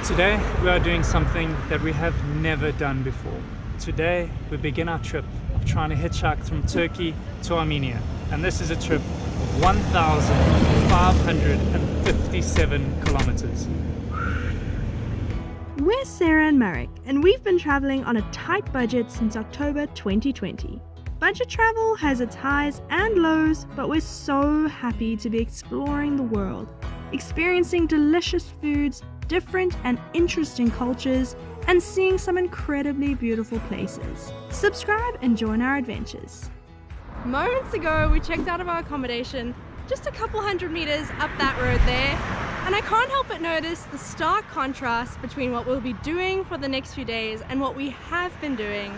Today we are doing something that we have never done before. Today we begin our trip of trying to hitchhike from Turkey to Armenia, and this is a trip of 1,557 kilometers. We're Sarah and Marek, and we've been traveling on a tight budget since October 2020. Budget travel has its highs and lows, but we're so happy to be exploring the world, experiencing delicious foods, different and interesting cultures, and seeing some incredibly beautiful places. Subscribe and join our adventures. Moments ago, we checked out of our accommodation just a couple hundred meters up that road there, and I can't help but notice the stark contrast between what we'll be doing for the next few days and what we have been doing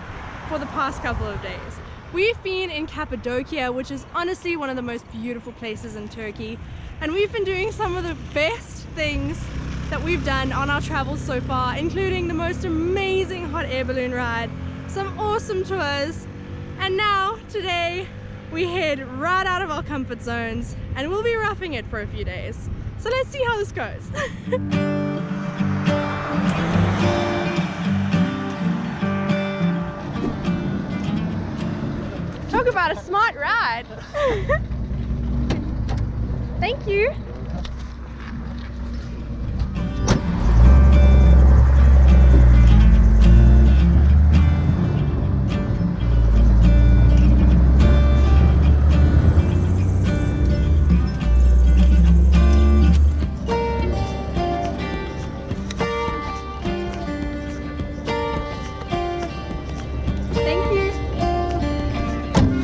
for the past couple of days. We've been in Cappadocia, which is honestly one of the most beautiful places in Turkey, and we've been doing some of the best things that we've done on our travels so far, including the most amazing hot air balloon ride, some awesome tours, and now today we head right out of our comfort zones and we'll be roughing it for a few days. So let's see how this goes. Talk about a smart ride. Thank you.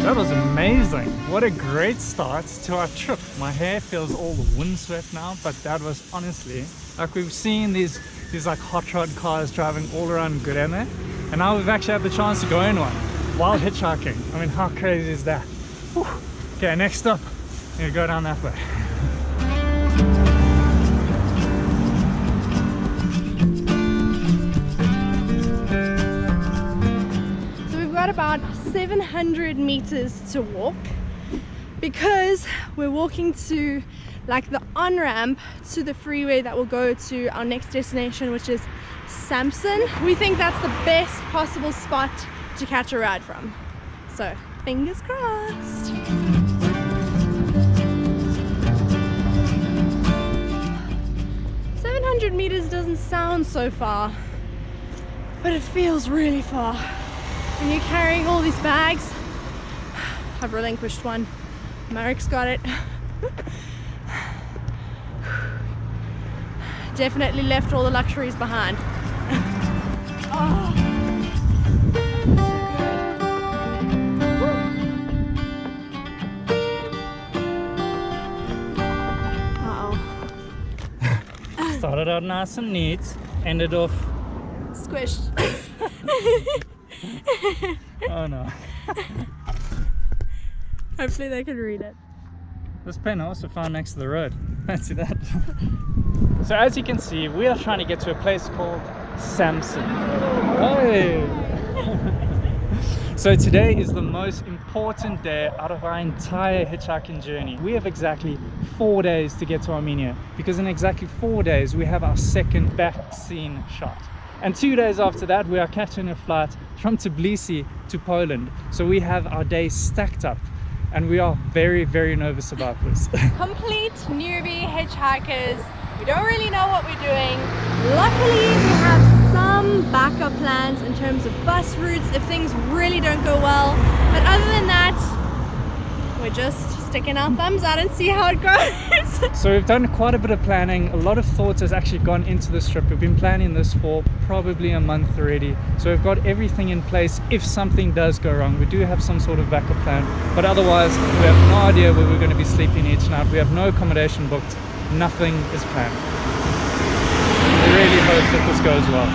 That was amazing. What a great start to our trip. My hair feels all windswept now, but that was honestly, like, we've seen these like hot rod cars driving all around Gurene, and now we've actually had the chance to go in one while hitchhiking. I mean, how crazy is that? Whew. Okay, next stop, I'm gonna go down that way. About 700 meters to walk because we're walking to like the on-ramp to the freeway that will go to our next destination, which is Samsun. We think that's the best possible spot to catch a ride from, so fingers crossed. $700 doesn't sound so far, but it feels really far. When you're carrying all these bags, I've relinquished one. Marek's got it. Definitely left all the luxuries behind. Oh. Uh-oh. Started out nice and neat, ended off squished. Oh no. Hopefully they can read it. This pen I also found next to the road. Fancy that. So as you can see, we are trying to get to a place called Samsun. Hey. So today is the most important day out of our entire hitchhiking journey. We have exactly 4 days to get to Armenia, because in exactly 4 days we have our second back scene shot. And 2 days after that, we are catching a flight from Tbilisi to Poland. So we have our days stacked up, and we are very, very nervous about this. Complete newbie hitchhikers. We don't really know what we're doing. Luckily, we have some backup plans in terms of bus routes if things really don't go well. But other than that, we're just sticking our thumbs out and see how it goes. So we've done quite a bit of planning. A lot of thought has actually gone into this trip. We've been planning this for probably a month already. So we've got everything in place. If something does go wrong, we do have some sort of backup plan. But otherwise, we have no idea where we're going to be sleeping each night. We have no accommodation booked. Nothing is planned. We really hope that this goes well.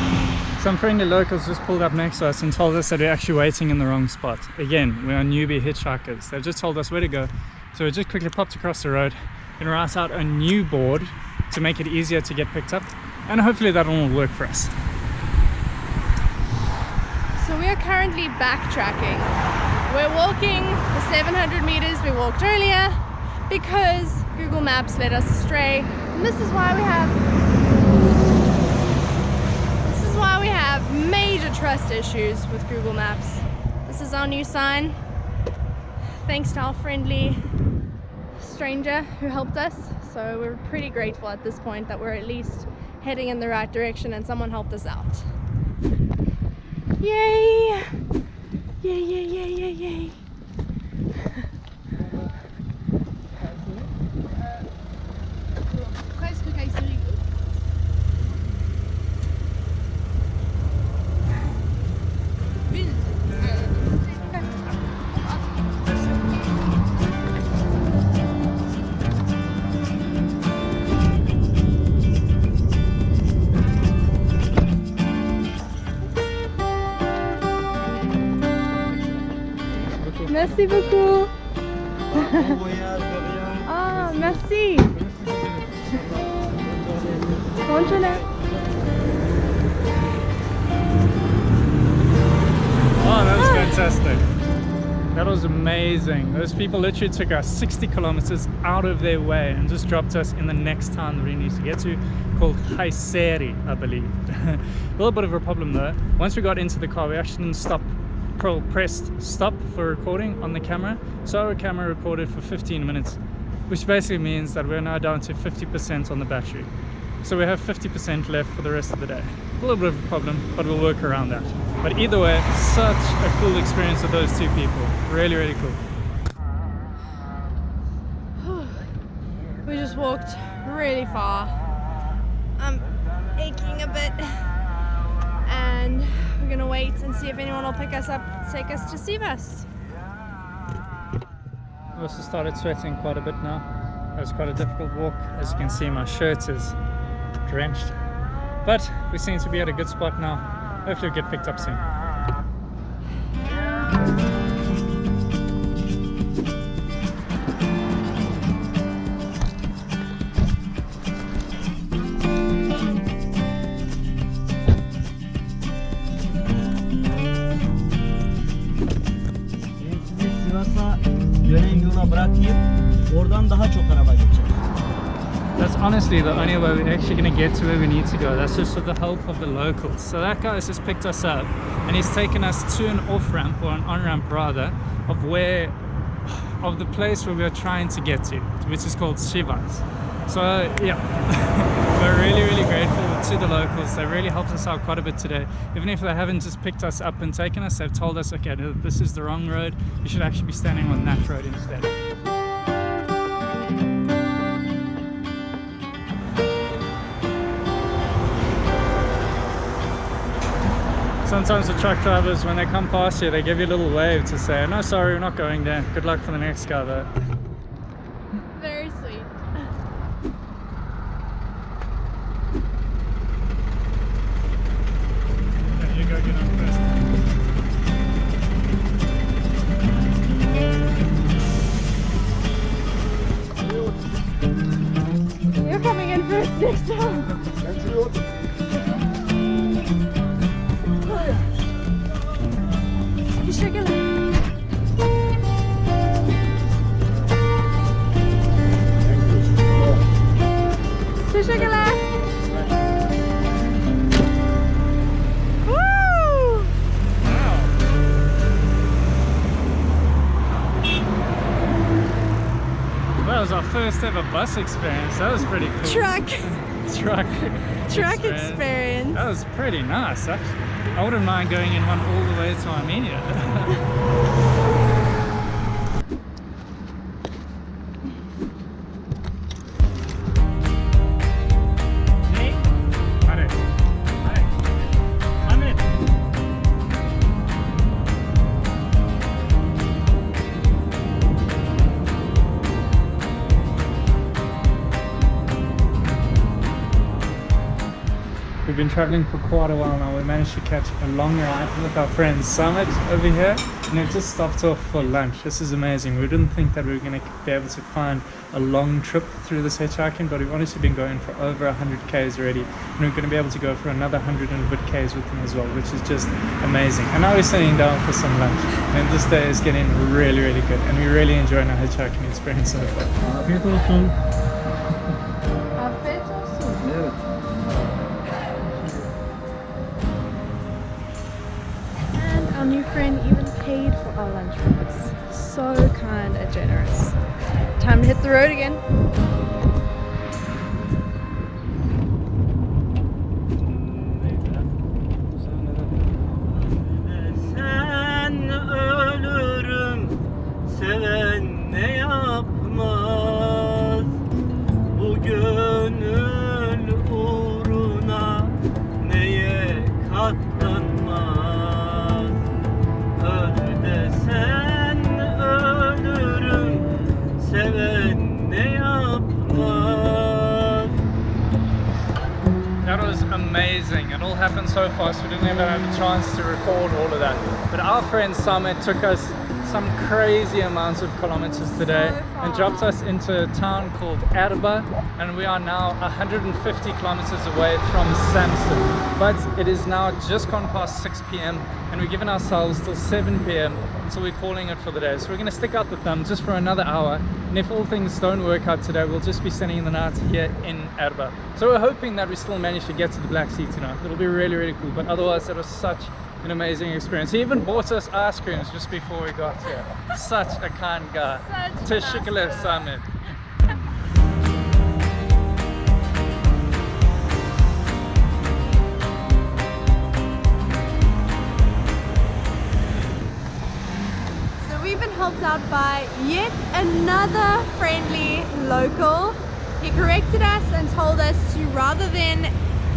Some friendly locals just pulled up next to us and told us that we're actually waiting in the wrong spot. Again, we are newbie hitchhikers. They've just told us where to go. So we just quickly popped across the road and write out a new board to make it easier to get picked up. And hopefully that one will work for us. So we are currently backtracking. We're walking the 700 meters we walked earlier because Google Maps led us astray. And this is why we have now we have major trust issues with Google Maps. This is our new sign. Thanks to our friendly stranger who helped us. So we're pretty grateful at this point that we're at least heading in the right direction and someone helped us out. Yay! Yay, yay, yay, yay, yay. Merci beaucoup. Ah, merci. Bonne journée. Oh, that was fantastic. That was amazing. Those people literally took us 60 kilometers out of their way and just dropped us in the next town that we need to get to, called HITCHHIKE, I believe. A little bit of a problem though. Once we got into the car, we actually didn't pressed stop for recording on the camera. So our camera recorded for 15 minutes, which basically means that we're now down to 50% on the battery. So we have 50% left for the rest of the day. A little bit of a problem, but we'll work around that. But either way, such a cool experience with those two people. Really, really cool. We just walked really far. I'm aching a bit. And we're gonna wait and see if anyone will pick us up, take us to Sivas. I also started sweating quite a bit now. It was quite a difficult walk. As you can see, my shirt is drenched. But we seem to be at a good spot now. Hopefully we'll get picked up soon. Dönen yola bırakayım, oradan daha çok araba geçer. That's honestly the only way we're actually going to get to where we need to go. That's just with the help of the locals. So that guy has just picked us up and he's taken us to an off-ramp, or an on-ramp rather, of the place where we're trying to get to, which is called Sivas. So yeah, we're really, really grateful to the locals. They really helped us out quite a bit today. Even if they haven't just picked us up and taken us, they've told us, okay, no, this is the wrong road. You should actually be standing on that road instead. Sometimes the truck drivers, when they come past you, they give you a little wave to say, no, sorry, we're not going there. Good luck for the next guy though. Very sweet. You go get on first. You're coming in first next time. Teşekkürler. Teşekkürler. Woo! That was our first ever bus experience. That was pretty cool. Truck experience. experience. That was pretty nice, actually. I wouldn't mind going in one all the way to Armenia. We've been traveling for quite a while now. We managed to catch a long ride with our friend Summit over here, and we've just stopped off for lunch. This is amazing. We didn't think that we were going to be able to find a long trip through this hitchhiking, but we've honestly been going for over 100 Ks already, and we're going to be able to go for another 100 and a bit Ks with them as well, which is just amazing. And now we're sitting down for some lunch, and this day is getting really, really good, and we're really enjoying our hitchhiking experience so far. Afiyet olsun. Afiyet olsun. Evet. friend even paid for our lunch for us. So kind and generous. Time to hit the road again. Sen ölürüm, seven ne yapmaz? Bu gönül uğruna neye katlanmaz? Öl desen ölürüm, seven ne yapmaz? That was amazing. It all happened so fast we didn't even have a chance to record all of that. But our friend Summit took us some crazy amounts of kilometers today and dropped us into a town called Erba, and we are now 150 kilometers away from Samsun. But it is now just gone past 6 p.m. and we're giving ourselves till 7 p.m. until we're calling it for the day. So we're going to stick out the thumb just for another hour, and if all things don't work out today, we'll just be spending the night here in Erba. So we're hoping that we still manage to get to the Black Sea tonight. It'll be really, really cool, but otherwise it was such an amazing experience. He even bought us ice creams just before we got here. Such a kind guy. Teşekkürler Samet. So we've been helped out by yet another friendly local. He corrected us and told us to, rather than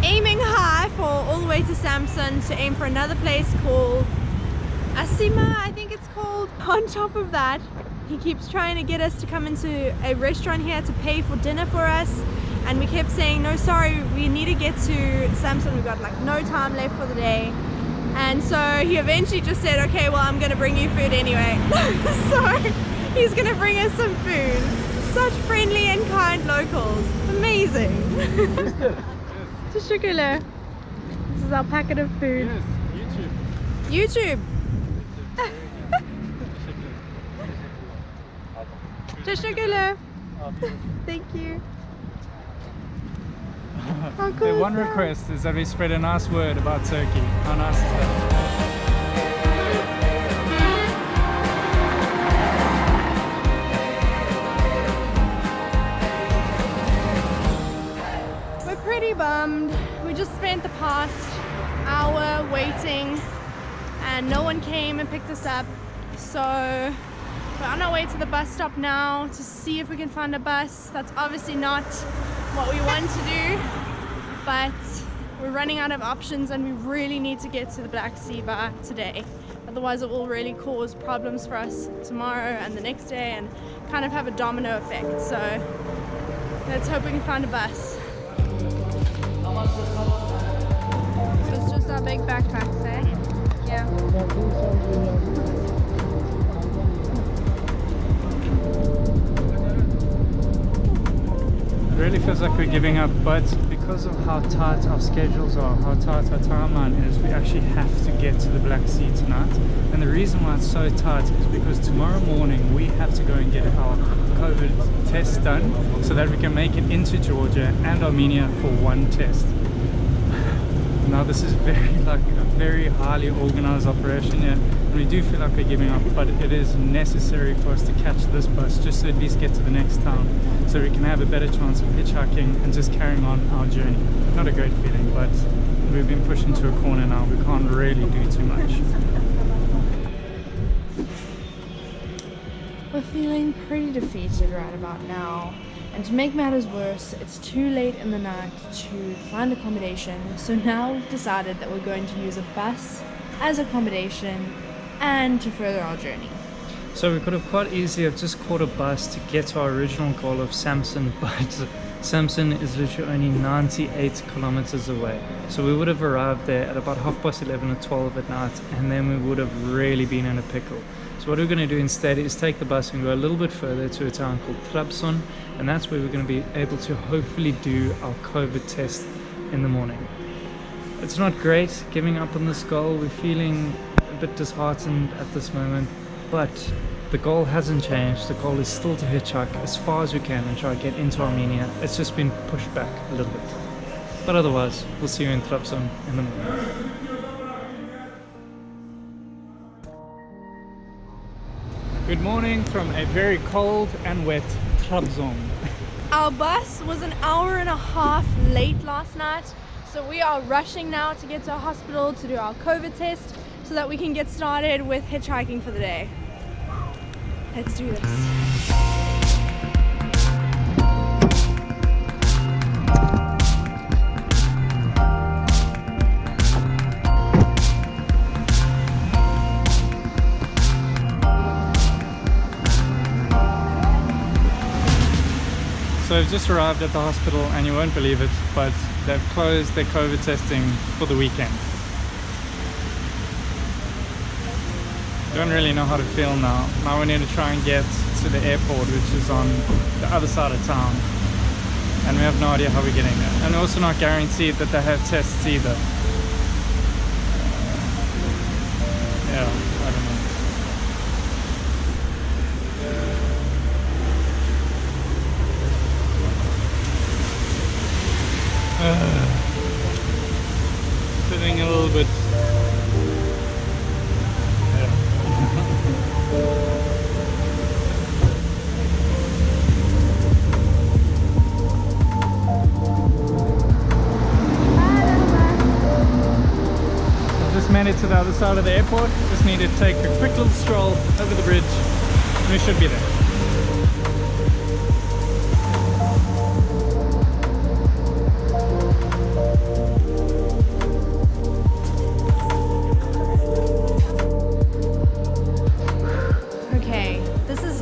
aiming high for all the way to Samsun, to aim for another place called Asima, I think it's called. On top of that, he keeps trying to get us to come into a restaurant here to pay for dinner for us, and we kept saying no, sorry, we need to get to Samsun, we've got like no time left for the day. And so he eventually just said, okay, well, I'm gonna bring you food anyway. So he's gonna bring us some food. Such friendly and kind locals. Amazing. Teşekkürler. This is our packet of food. Yes, YouTube. YouTube. Teşekkürler. Thank you. How cool The is one that? request is that we spread a nice word about Turkey. How nice is that? Pretty bummed. We just spent the past hour waiting and no one came and picked us up, so we're on our way to the bus stop now to see if we can find a bus. That's obviously not what we want to do, but we're running out of options and we really need to get to the Black Sea by today, otherwise it will really cause problems for us tomorrow and the next day and kind of have a domino effect. So let's hope we can find a bus. It's just our big backpacks, eh? Yeah. It really feels like we're giving up, but because of how tight our schedules are, how tight our timeline is, we actually have to get to the Black Sea tonight. And the reason why it's so tight is because tomorrow morning we have to go and get our COVID test done so that we can make it into Georgia and Armenia for one test. Now this is a very highly organized operation here, and we do feel like we're giving up, but it is necessary for us to catch this bus just to at least get to the next town so we can have a better chance of hitchhiking and just carrying on our journey. Not a great feeling, but we've been pushed into a corner now. We can't really do too much. We're feeling pretty defeated right about now, and to make matters worse, it's too late in the night to find accommodation, so now we've decided that we're going to use a bus as accommodation and to further our journey. So we could have quite easily have just caught a bus to get to our original goal of Samsun, but Samsun is literally only 98 kilometers away. So we would have arrived there at about 11:30 or 12 at night, and then we would have really been in a pickle. So what we're going to do instead is take the bus and go a little bit further to a town called Trabzon, and that's where we're going to be able to hopefully do our COVID test in the morning. It's not great giving up on this goal. We're feeling a bit disheartened at this moment, but the goal hasn't changed. The goal is still to hitchhike as far as we can and try to get into Armenia. It's just been pushed back a little bit. But otherwise, we'll see you in Trabzon in the morning. Good morning from a very cold and wet Trabzon. Our bus was an hour and a half late last night, so we are rushing now to get to a hospital to do our COVID test so that we can get started with hitchhiking for the day. Let's do this. So I've just arrived at the hospital and you won't believe it, but they've closed their COVID testing for the weekend. Don't really know how to feel now. Now we need to try and get to the airport, which is on the other side of town. And we have no idea how we're getting there. And we're also not guaranteed that they have tests either. Yeah, I don't know. Feeling a little bit. Just made it to the other side of the airport. Just need to take a quick little stroll over the bridge. We should be there.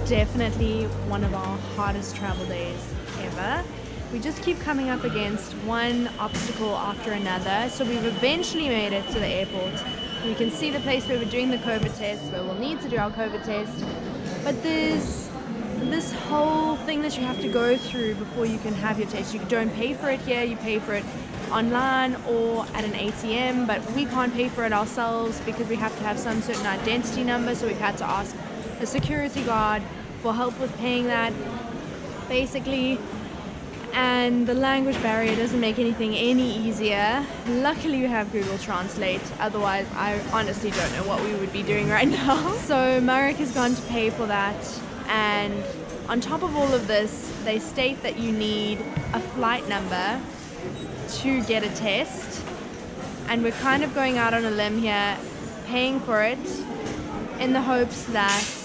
Definitely one of our hardest travel days ever. We just keep coming up against one obstacle after another, so we've eventually made it to the airport. We can see the place where we're doing the COVID test, where we'll need to do our COVID test, but there's this whole thing that you have to go through before you can have your test. You don't pay for it here, you pay for it online or at an ATM, but we can't pay for it ourselves because we have to have some certain identity number, so we've had to ask a security guard for help with paying that, basically. And the language barrier doesn't make anything any easier. Luckily we have Google Translate, otherwise I honestly don't know what we would be doing right now. So Marek has gone to pay for that, and on top of all of this, they state that you need a flight number to get a test, and we're kind of going out on a limb here, paying for it in the hopes that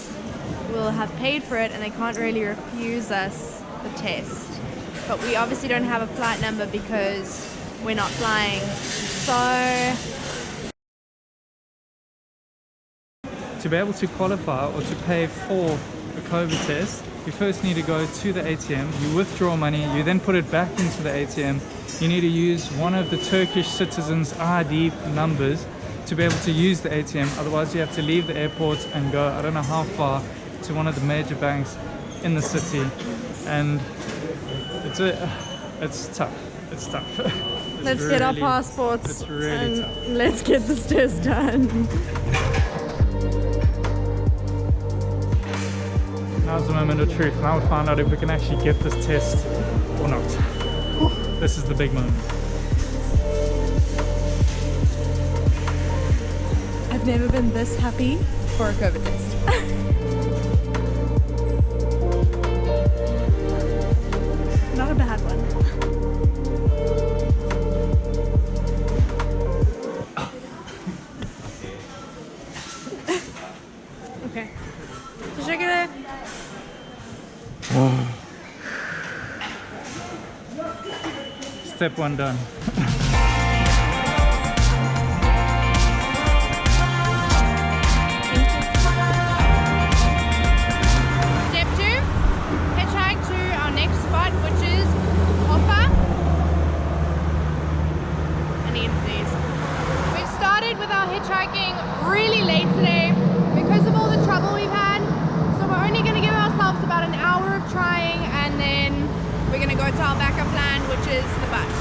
we'll have paid for it and they can't really refuse us the test. But we obviously don't have a flight number because we're not flying. So to be able to qualify or to pay for a COVID test, you first need to go to the ATM, you withdraw money, you then put it back into the ATM. You need to use one of the Turkish citizens' ID numbers to be able to use the ATM. Otherwise you have to leave the airport and go I don't know how far to one of the major banks in the city, and it's tough. It's tough. Let's get our passports. It's really tough. Let's get this test done. Now's the moment of truth. Now we find out if we can actually get this test or not. This is the big moment. I've never been this happy for a COVID test. Not a bad one. Okay. Teşekkürler. Step one done. Step 2, hitchhike to our next spot, which is Hoppa. I need these. We've started with our hitchhiking really late today because of all the trouble we've had. So we're only going to give ourselves about an hour of trying, and then we're going to go to our backup plan, which is the bus.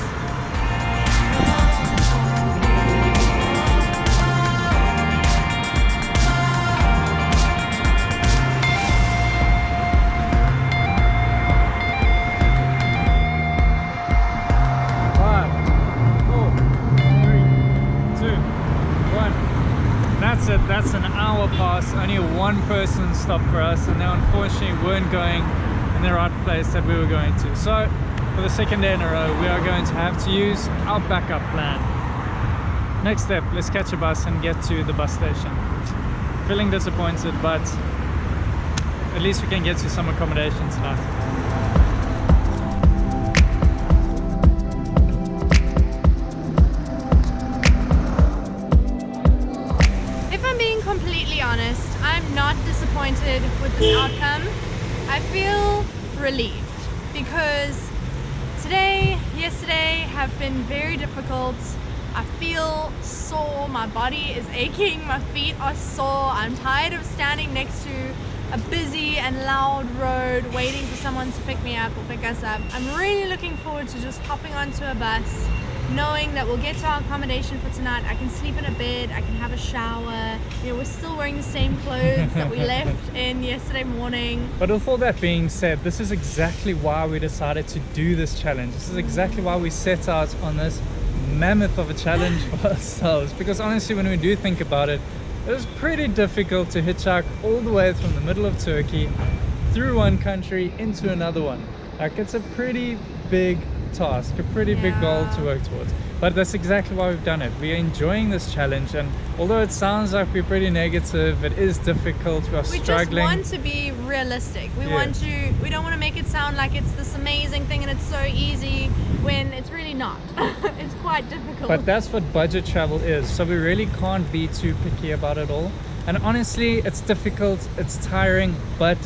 That's an hour pass. Only one person's stop for us, and they unfortunately weren't going in the right place that we were going to. So for the second day in a row, we are going to have to use our backup plan. Next step, let's catch a bus and get to the bus station. Feeling disappointed, but at least we can get to some accommodation tonight. Completely honest, I'm not disappointed with this outcome. I feel relieved because yesterday have been very difficult. I feel sore, my body is aching, my feet are sore. I'm tired of standing next to a busy and loud road waiting for someone to pick me up or pick us up. I'm really looking forward to just hopping onto a bus, knowing that we'll get to our accommodation for tonight. I can sleep in a bed, I can have a shower. You know, we're still wearing the same clothes that we left in yesterday morning. But with all that being said, this is exactly why we decided to do this challenge. This is exactly why we set out on this mammoth of a challenge for ourselves. Because honestly, when we do think about it, it was pretty difficult to hitchhike all the way from the middle of Turkey through one country into another one. Like, it's a pretty big task, a pretty big goal to work towards, but that's exactly why we've done it. We're enjoying this challenge, and although it sounds like we're pretty negative, it is difficult. We struggling. We just want to be realistic. We don't want to make it sound like it's this amazing thing and it's so easy when it's really not. It's quite difficult. But that's what budget travel is, so we really can't be too picky about it all. And honestly, it's difficult, it's tiring, but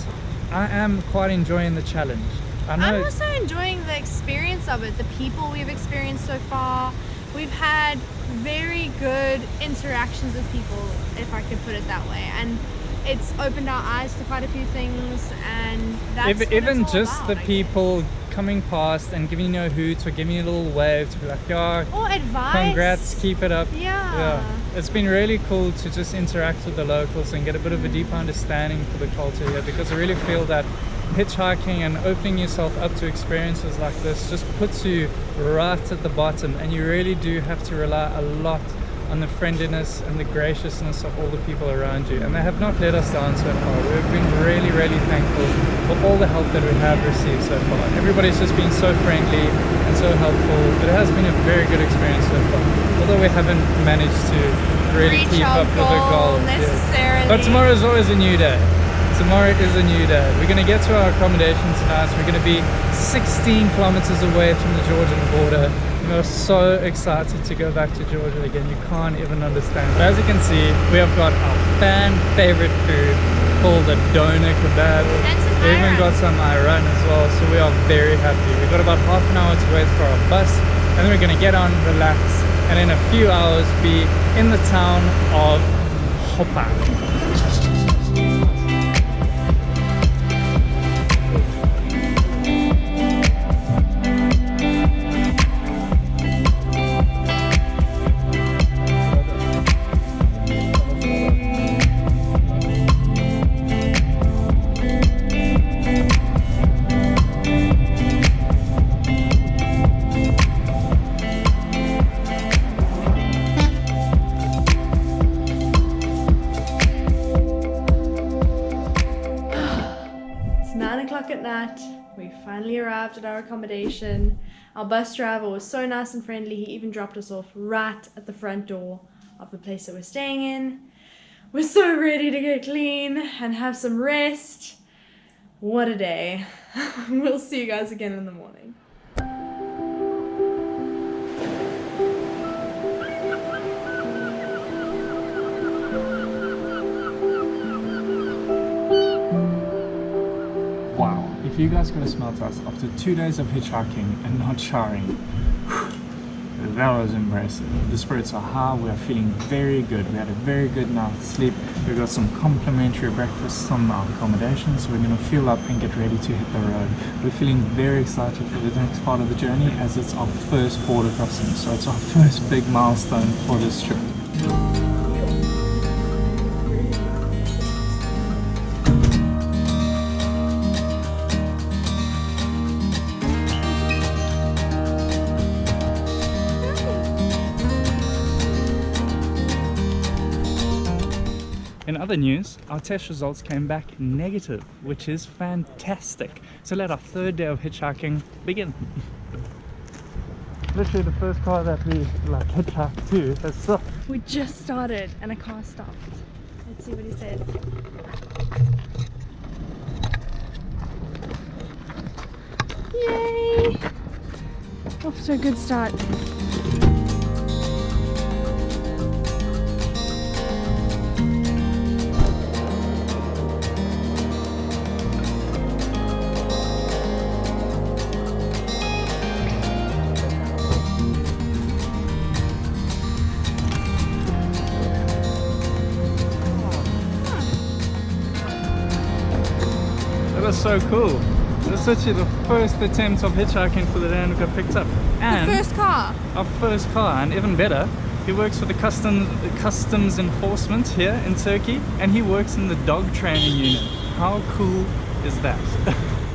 I am quite enjoying the challenge. I'm also enjoying the experience of it, the people we've experienced so far. We've had very good interactions with people, if I could put it that way, and it's opened our eyes to quite a few things, and that's even what it's all just about, the people coming past and giving you a hoot or giving you a little wave to be like, yeah, or advice, congrats, keep it up. Yeah, it's been really cool to just interact with the locals and get a bit of a deeper understanding for the culture here, because I really feel that hitchhiking and opening yourself up to experiences like this just puts you right at the bottom, and you really do have to rely a lot on the friendliness and the graciousness of all the people around you, and they have not let us down so far. We've been really, really thankful for all the help that we have received so far. Everybody's just been so friendly and so helpful. It has been a very good experience so far, although we haven't managed to really reach keep our up with the goal necessarily. But tomorrow is always a new day. Tomorrow is a new day. We're going to get to our accommodation tonight. We're going to be 16 kilometers away from the Georgian border. We're so excited to go back to Georgia again. You can't even understand. But as you can see, we have got our fan favorite food called a doner kebab. We even got some ayran as well, so we are very happy. We've got about half an hour to wait for our bus, and then we're going to get on, relax, and in a few hours be in the town of Hopa. At night, we finally arrived at our accommodation. Our bus driver was so nice and friendly. He even dropped us off right at the front door of the place that we're staying in. We're so ready to get clean and have some rest. What a day. We'll see you guys again in the morning. If you guys could have smelt us after 2 days of hitchhiking and not showering, that was impressive. The spirits are high, we are feeling very good. We had a very good night's sleep. We got some complimentary breakfast from our accommodation, so we're going to fuel up and get ready to hit the road. We're feeling very excited for the next part of the journey, as it's our first border crossing, so it's our first big milestone for this trip. other news, our test results came back negative, which is fantastic. So let our third day of hitchhiking begin. Literally the first car that we hitchhiked to has stopped. We just started and a car stopped. Let's see what he says. Yay! Off to a good start. That was so cool. It was actually the first attempt of hitchhiking for the day and we got picked up. And The first car. our first car, and even better, he works for the customs enforcement here in Turkey, and he works in the dog training unit. How cool is that?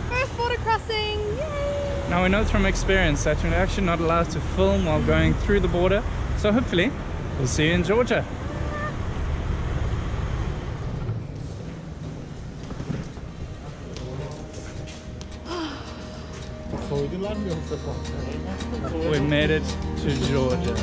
First border crossing. Yay! Now we know from experience that you're actually not allowed to film while going through the border, so hopefully we'll see you in Georgia. We made it to Georgia.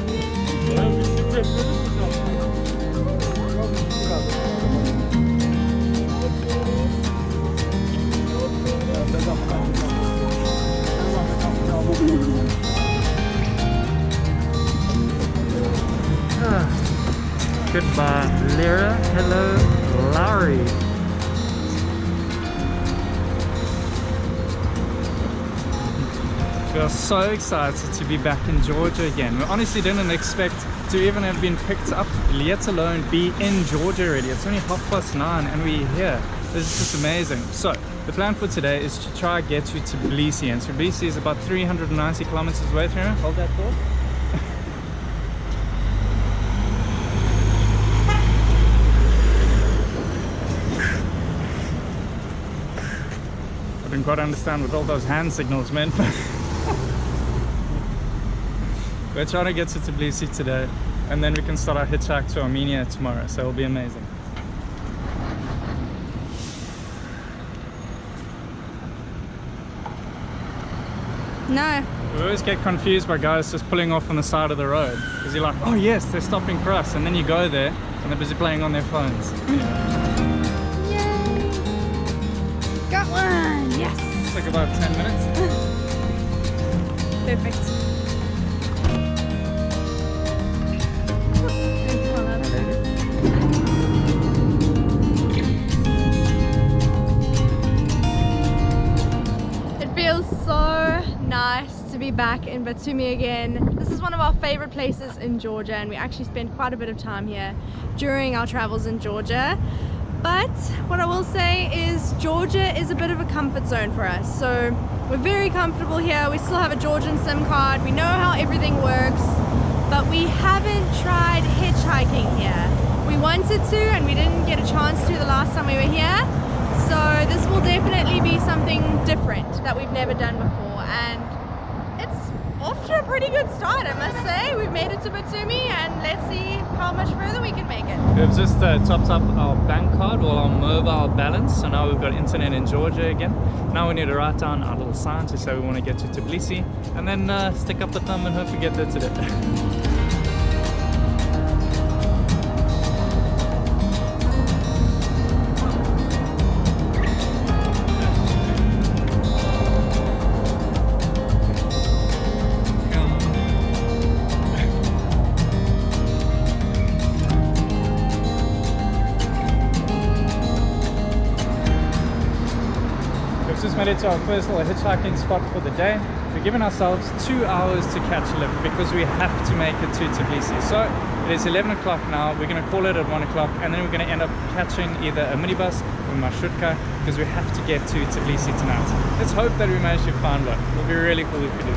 Goodbye, Lyra. Hello, Larry. We are so excited to be back in Georgia again. We honestly didn't expect to even have been picked up, let alone be in Georgia already. It's only 9:30 and we're here. This is just amazing. So the plan for today is to try get to Tbilisi, and Tbilisi is about 390 kilometers away from here. Hold that thought. I didn't quite understand what all those hand signals meant. We're trying to get to Tbilisi today, and then we can start our hitchhike to Armenia tomorrow, so it'll be amazing. No. We always get confused by guys just pulling off on the side of the road, because you're like, oh yes, they're stopping for us, and then you go there and they're busy playing on their phones. Yay! Got one! Yes! Took about 10 minutes. Perfect. It feels so nice to be back in Batumi again. This is one of our favorite places in Georgia, and we actually spent quite a bit of time here during our travels in Georgia. But what I will say is Georgia is a bit of a comfort zone for us. So we're very comfortable here. We still have a Georgian SIM card. We know how everything works, but we haven't tried hitchhiking here. We wanted to, and we didn't get a chance to the last time we were here. So this will definitely be something different that we've never done before. And it's off to a pretty good start, I must say. We've made it to Batumi, and let's see how much further we can make it. We've just topped up our bank card or our mobile balance, so now we've got internet in Georgia again. Now we need to write down our little sign to say we want to get to Tbilisi, and then stick up the thumb and hope we get there today. Just made it to our first little hitchhiking spot for the day. We're giving ourselves 2 hours to catch a lift because we have to make it to Tbilisi. So it is 11 o'clock now. We're going to call it at 1 o'clock, and then we're going to end up catching either a minibus or marshrutka because we have to get to Tbilisi tonight. Let's hope that we manage to find one. It'll be really cool if we do.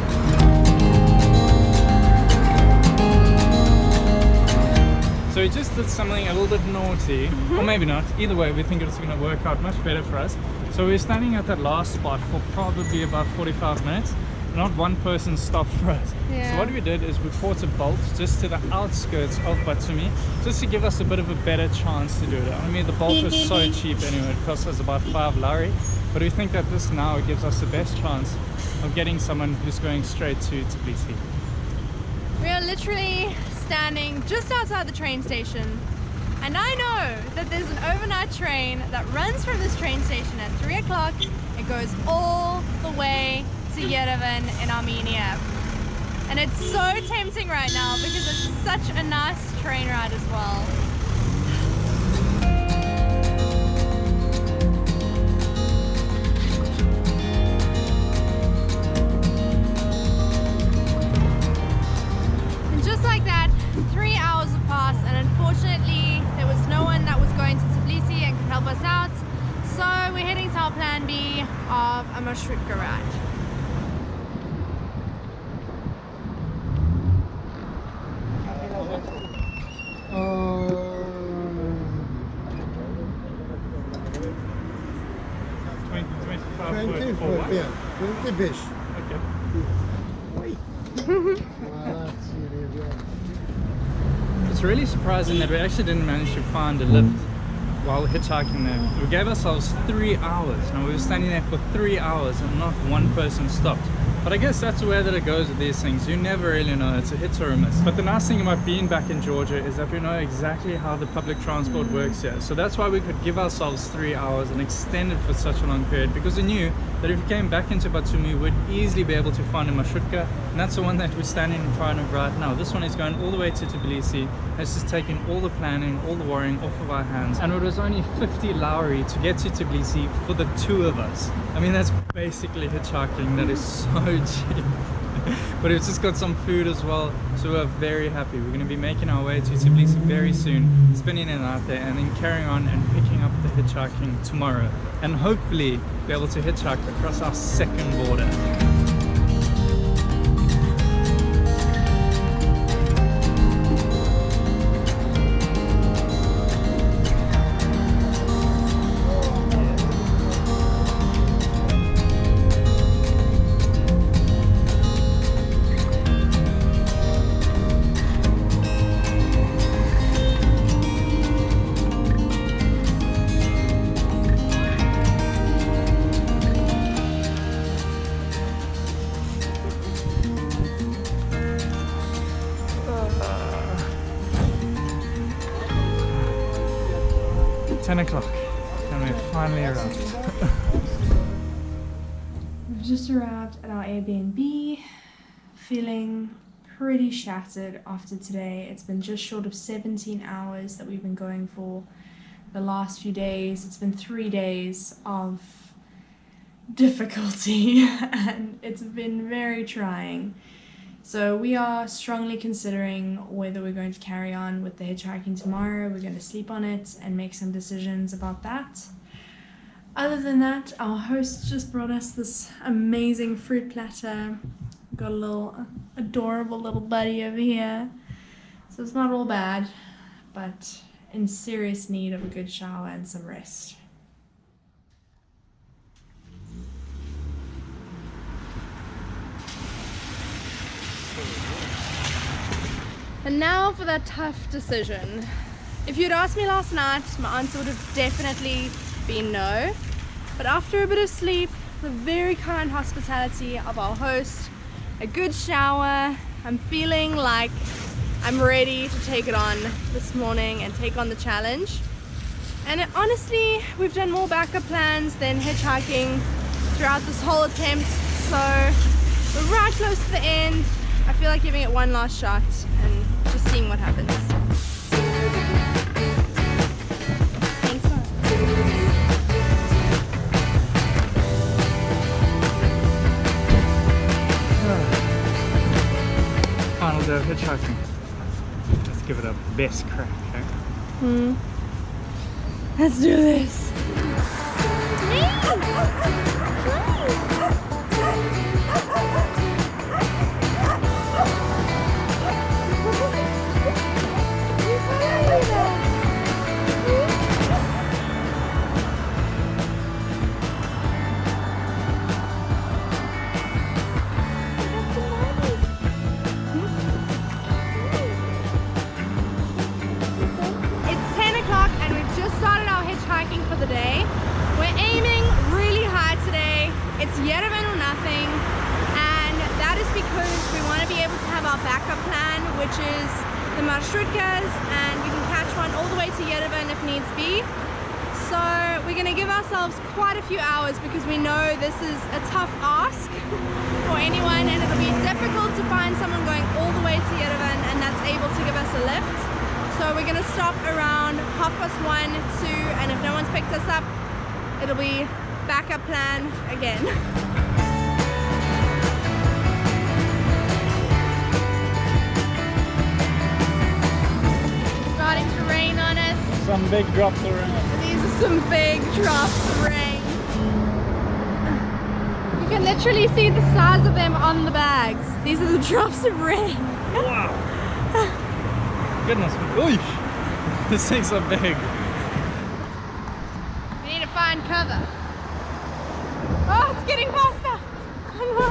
So we just did something a little bit naughty, or maybe not. Either way, we think it's going to work out much better for us. So we're standing at that last spot for probably about 45 minutes. not one person stopped for us. Yeah. So what we did is we bought a bolt just to the outskirts of Batumi, just to give us a bit of a better chance to do it. I mean, the bolt was so cheap anyway, it cost us about 5 lari, but we think that this now gives us the best chance of getting someone who's going straight to Tbilisi. We are literally standing just outside the train station, and I know that there's an overnight train that runs from this train station at 3 o'clock. It goes all the way to Yerevan in Armenia. And it's so tempting right now because it's such a nice train ride as well. And just like that, 3 hours have passed, and unfortunately there was no one that was going to Tbilisi and could help us out. So we're heading to our plan B of a marshrutka ride. Yeah, 25. Okay. It's really surprising that we actually didn't manage to find a lift while hitchhiking there. We gave ourselves 3 hours. Now we were standing there for 3 hours and not one person stopped. But I guess that's the way that it goes with these things. You never really know. It's a hit or a miss. But the nice thing about being back in Georgia is that we know exactly how the public transport works here. So that's why we could give ourselves 3 hours and extend it for such a long period, because we knew that if we came back into Batumi, we'd easily be able to find a marshrutka. And that's the one that we're standing in front of right now. This one is going all the way to Tbilisi. It's just taking all the planning, all the worrying off of our hands. And it was only 50 lari to get to Tbilisi for the 2 of us. I mean, that's basically hitchhiking. That is so cheap. But we've just got some food as well, so we're very happy. We're going to be making our way to Tbilisi very soon, spending a night there, and then carrying on and picking up the hitchhiking tomorrow, and hopefully be able to hitchhike across our second border. O'clock and we're finally arrived. We've just arrived at our Airbnb, feeling pretty shattered after today. It's been just short of 17 hours that we've been going for the last few days. It's been 3 days of difficulty and it's been very trying. So we are strongly considering whether we're going to carry on with the hitchhiking tomorrow. We're going to sleep on it and make some decisions about that. Other than that, our host just brought us this amazing fruit platter. We've got a little adorable little buddy over here. So it's not all bad, but in serious need of a good shower and some rest. And now for that tough decision. If you'd asked me last night, my answer would have definitely been no. But after a bit of sleep, the very kind hospitality of our host, a good shower, I'm feeling like I'm ready to take it on this morning and take on the challenge. And honestly, we've done more backup plans than hitchhiking throughout this whole attempt. So we're right close to the end. I feel like giving it one last shot and just seeing what happens. Thanks so much. Final day of hitchhiking. Let's give it a best crack, okay? Let's do this. backup plan, which is the marshrutkas, and we can catch one all the way to Yerevan if needs be. So we're going to give ourselves quite a few hours because we know this is a tough ask for anyone, and it'll be difficult to find someone going all the way to Yerevan and that's able to give us a lift. So we're going to stop around 1:30, 2, and if no one's picked us up, it'll be backup plan again. Starting to rain on us. Some big drops of rain. These are some big drops of rain. You can literally see the size of them on the bags. These are the drops of rain. Wow. Goodness. Oy. These things are big. We need to find cover. Oh, it's getting faster. Oh no.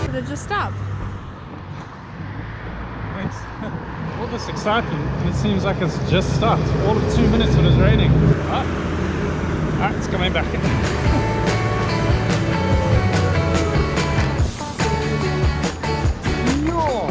Did it just stop? Thanks. All this excitement, and it seems like it's just stopped. All of 2 minutes it was raining. Ah, it's coming back. No.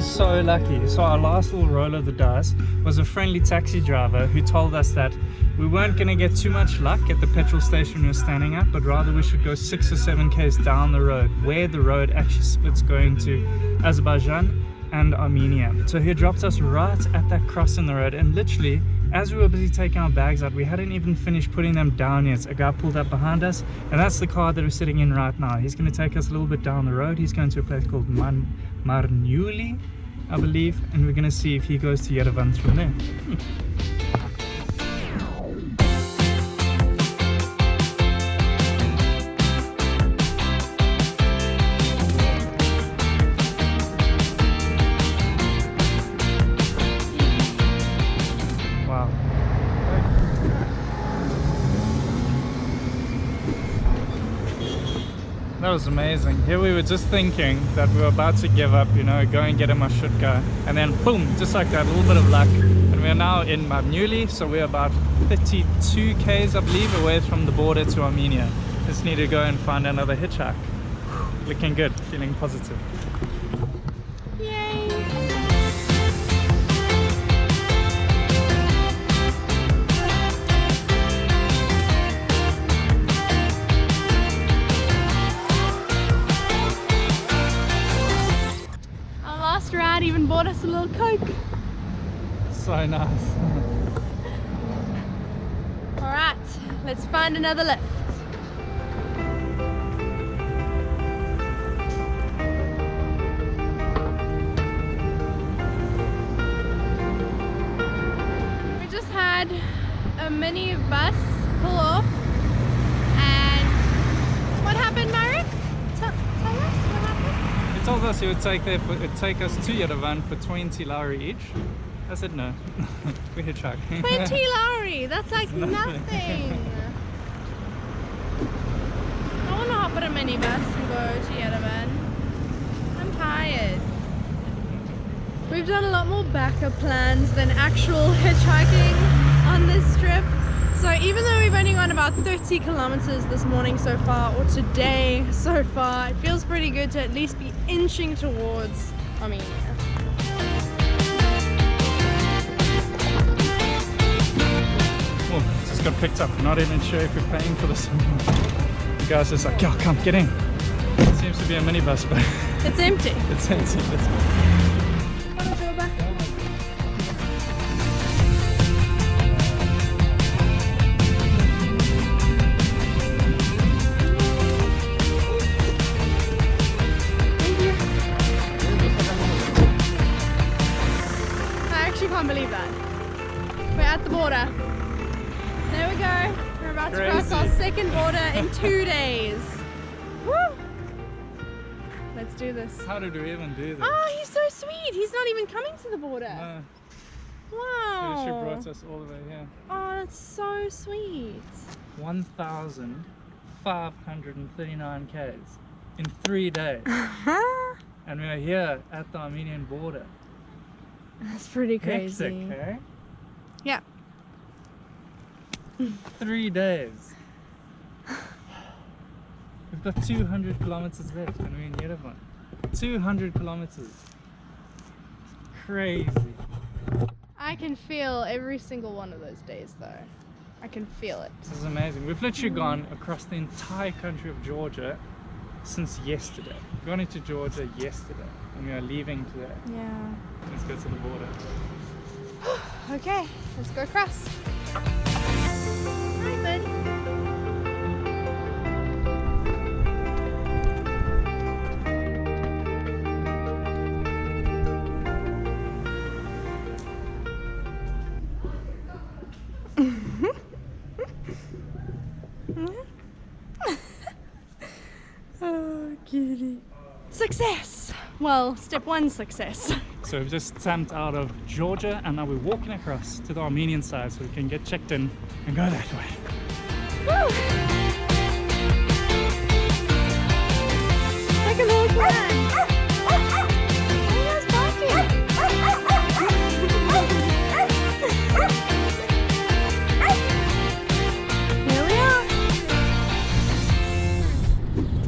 So lucky. So our last little roll of the dice was a friendly taxi driver who told us that we weren't going to get too much luck at the petrol station we were standing at, but rather we should go 6 or 7 k's down the road where the road actually splits going to Azerbaijan and Armenia. So he dropped us right at that cross in the road, and literally as we were busy taking our bags out, we hadn't even finished putting them down yet. A guy pulled up behind us, and that's the car that we're sitting in right now. He's going to take us a little bit down the road. He's going to a place called Marniuli, I believe, and we're going to see if he goes to Yerevan from there. Wow. That was amazing. Here we were just thinking that we were about to give up, you know, go and get a marshrutka, and then boom, just like that, a little bit of luck, and we're now in Marniuli. So we're about 32 k's, I believe, away from the border to Armenia. Just need to go and find another hitchhike. Looking good, feeling positive. Yay! Ride even bought us a little Coke. So nice. Alright, let's find another lift. We just had a mini bus pull off, and what happened, Marek? Tell us what happened. He told us he would take us to Yerevan for 20 lari each. I said no. We hitchhike. 20 lari, that's like nothing. I want to hop on a minibus and go to Yerevan. I'm tired. We've done a lot more backup plans than actual hitchhiking on this trip. So even though we've only gone about 30 kilometers this morning so far, or today so far, it feels pretty good to at least be inching towards Armenia. Oh, just got picked up. Not even sure if we're paying for this. The guy's just like, yo, come, get in. It seems to be a minibus, but It's empty. it's empty. Can't believe that. We're at the border. There we go. We're about to cross our second border in 2 days. Woo! Let's do this. How did we even do this? Oh, he's so sweet. He's not even coming to the border. No, Wow. she brought us all the way here. Oh, that's so sweet. 1,539 Ks in 3 days. And we are here at the Armenian border. That's pretty crazy. Hectic, eh? Yeah. 3 days. We've got 200 kilometers left and we're in Yerevan. 200 kilometers. Crazy. I can feel every single one of those days though. I can feel it. This is amazing. We've literally gone across the entire country of Georgia since yesterday. We've gone into Georgia yesterday and we are leaving today. Yeah. Let's go to the border. Okay, let's go across. Hi, buddy. Oh, kitty. Success! Well, step one, success. So we've just stamped out of Georgia and now we're walking across to the Armenian side so we can get checked in and go that way. Woo! Like a little plan. Who's barking? Here we are.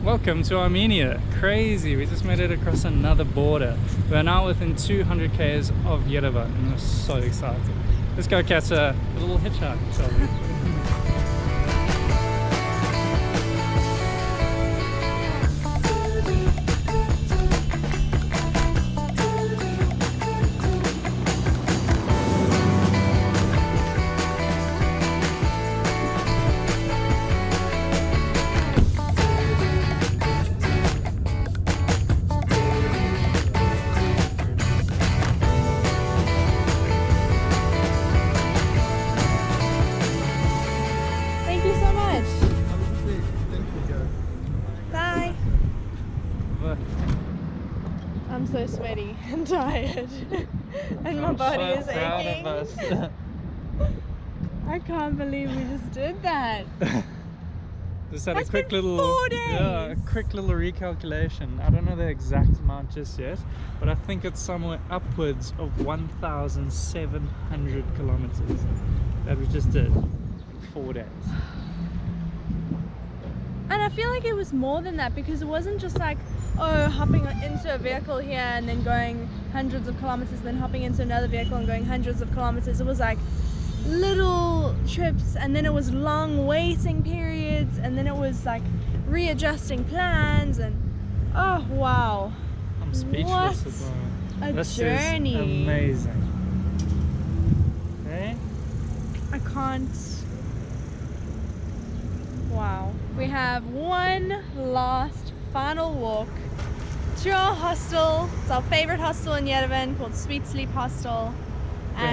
Welcome to Armenia. Crazy, we just made it across another border. We're now within 200 Ks of Yerevan and we're so excited. Let's go catch a little hitchhike, shall we? Thank you so much. Thank you, guys. Bye. But I'm so sweaty and tired. And my body is aching. I can't believe we just did that. Just had That's a quick been little 4 yeah, a days. quick little recalculation. I don't know the exact amount just yet, but I think it's somewhere upwards of 1,700 kilometers that we just did in 4 days. And I feel like it was more than that because it wasn't just like, oh, hopping into a vehicle here and then going hundreds of kilometers, then hopping into another vehicle and going hundreds of kilometers. It was like little trips, and then it was long waiting periods, and then it was like readjusting plans, and oh wow, I'm speechless What at the moment. a This journey. is amazing. Okay? I can't. Wow. We have one last final walk to our hostel. It's our favorite hostel in Yerevan called Sweet Sleep Hostel. We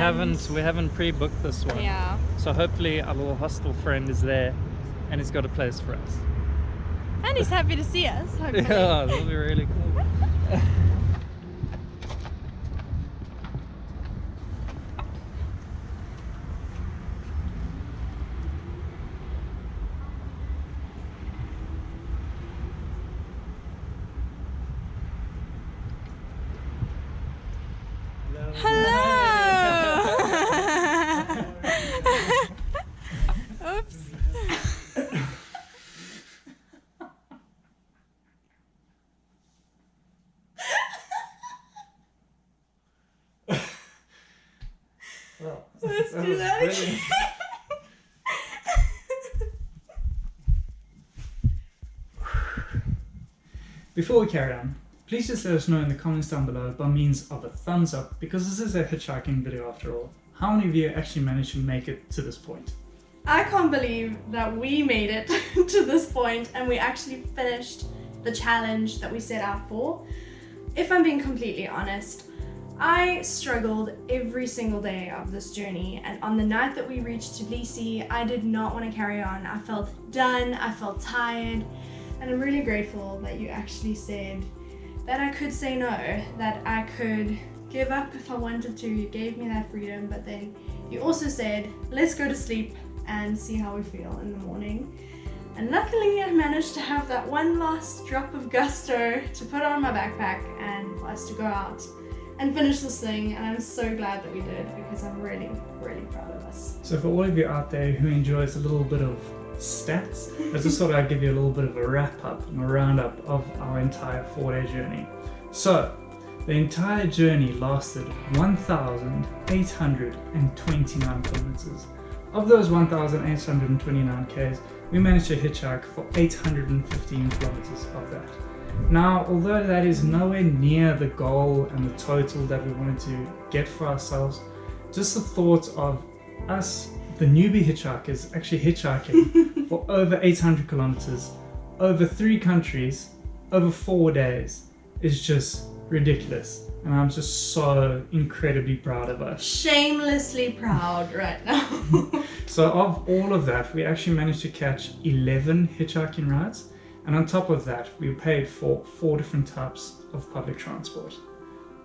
haven't pre-booked this one. Yeah. So hopefully our little hostel friend is there and he's got a place for us. And he's happy to see us, hopefully. Yeah, that'll be really cool. Hello. Oops. Let's do that again. Before we carry on, please just let us know in the comments down below by means of a thumbs up, because this is a hitchhiking video after all. How many of you actually managed to make it to this point? I can't believe that we made it to this point and we actually finished the challenge that we set out for. If I'm being completely honest, I struggled every single day of this journey, and on the night that we reached Tbilisi, I did not want to carry on. I felt done, I felt tired, and I'm really grateful that you actually said, that I could say no, that I could give up if I wanted to. You gave me that freedom, but then you also said, let's go to sleep and see how we feel in the morning. And luckily I managed to have that one last drop of gusto to put on my backpack and for us to go out and finish this thing, and I'm so glad that we did because I'm really, really proud of us. So for all of you out there who enjoys a little bit of stats, I just thought I'd give you a little bit of a wrap up and a roundup of our entire 4-day journey. So the entire journey lasted 1,829 kilometers. Of those 1,829 k's, we managed to hitchhike for 815 kilometers of that. Now, although that is nowhere near the goal and the total that we wanted to get for ourselves, just the thought of us, the newbie hitchhikers, actually hitchhiking for over 800 kilometers, over 3 countries, over 4 days is just ridiculous. And I'm just so incredibly proud of us. Shamelessly proud right now. So of all of that, we actually managed to catch 11 hitchhiking rides. And on top of that, we paid for 4 different types of public transport.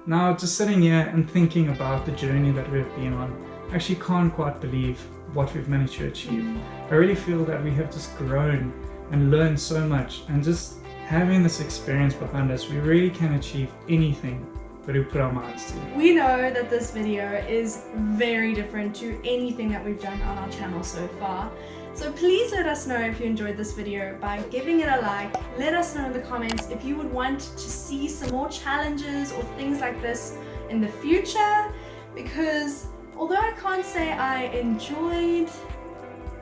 Now, just sitting here and thinking about the journey that we've been on, I actually can't quite believe what we've managed to achieve. I really feel that we have just grown and learned so much, and just having this experience behind us, we really can achieve anything that we put our minds to. We know that this video is very different to anything that we've done on our channel so far. So please let us know if you enjoyed this video by giving it a like. Let us know in the comments if you would want to see some more challenges or things like this in the future, because although I can't say I enjoyed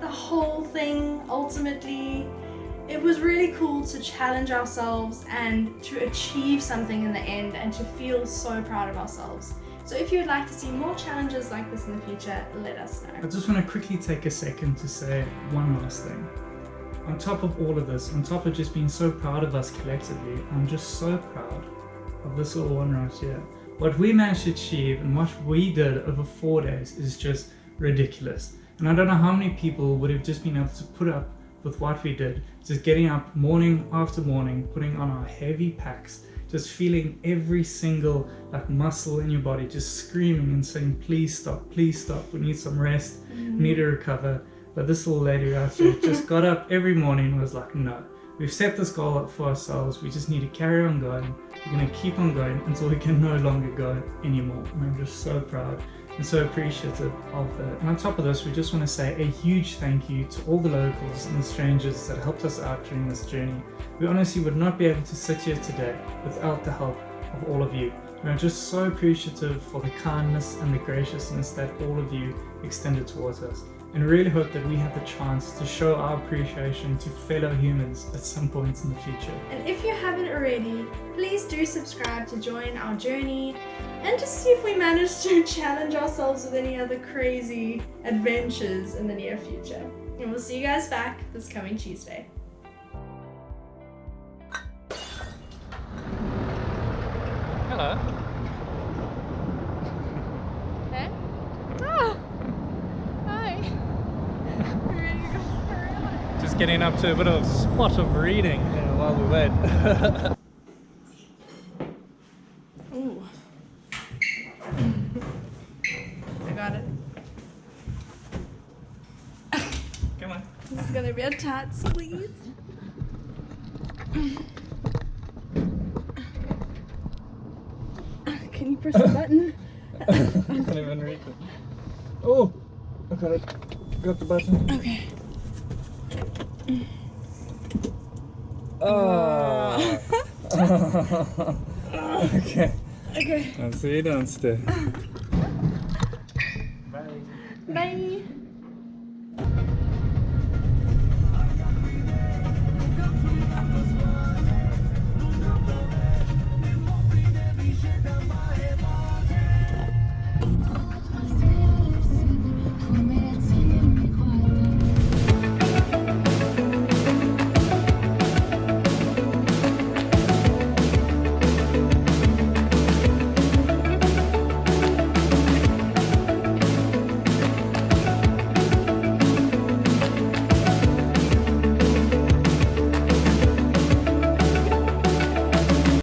the whole thing ultimately, it was really cool to challenge ourselves and to achieve something in the end and to feel so proud of ourselves. So if you would like to see more challenges like this in the future, let us know. I just want to quickly take a second to say one last thing. On top of all of this, on top of just being so proud of us collectively, I'm just so proud of this little one right here. What we managed to achieve and what we did over 4 days is just ridiculous. And I don't know how many people would have just been able to put up with what we did, just getting up morning after morning, putting on our heavy packs, just feeling every single muscle in your body just screaming and saying, please stop, we need some rest, we need to recover. But this little lady right here just got up every morning and was like, no, we've set this goal up for ourselves, we just need to carry on going, we're going to keep on going until we can no longer go anymore. And I'm just so proud and so appreciative of that. And on top of this, we just want to say a huge thank you to all the locals and the strangers that helped us out during this journey. We honestly would not be able to sit here today without the help of all of you. We are just so appreciative for the kindness and the graciousness that all of you extended towards us, and really hope that we have the chance to show our appreciation to fellow humans at some point in the future. And if you haven't already, please do subscribe to join our journey and to see if we manage to challenge ourselves with any other crazy adventures in the near future. And we'll see you guys back this coming Tuesday. Hello. Hey? Ah! Hi. We're ready to go for a ride. Just getting up to a bit of a spot of reading while we wait. Ooh. I got it. Come on. This is gonna be a tight squeeze. Can you press the button? I can't even read it. Oh! I got it. Got the button. Okay. Oh! Okay. Okay. I'll see you downstairs. Bye.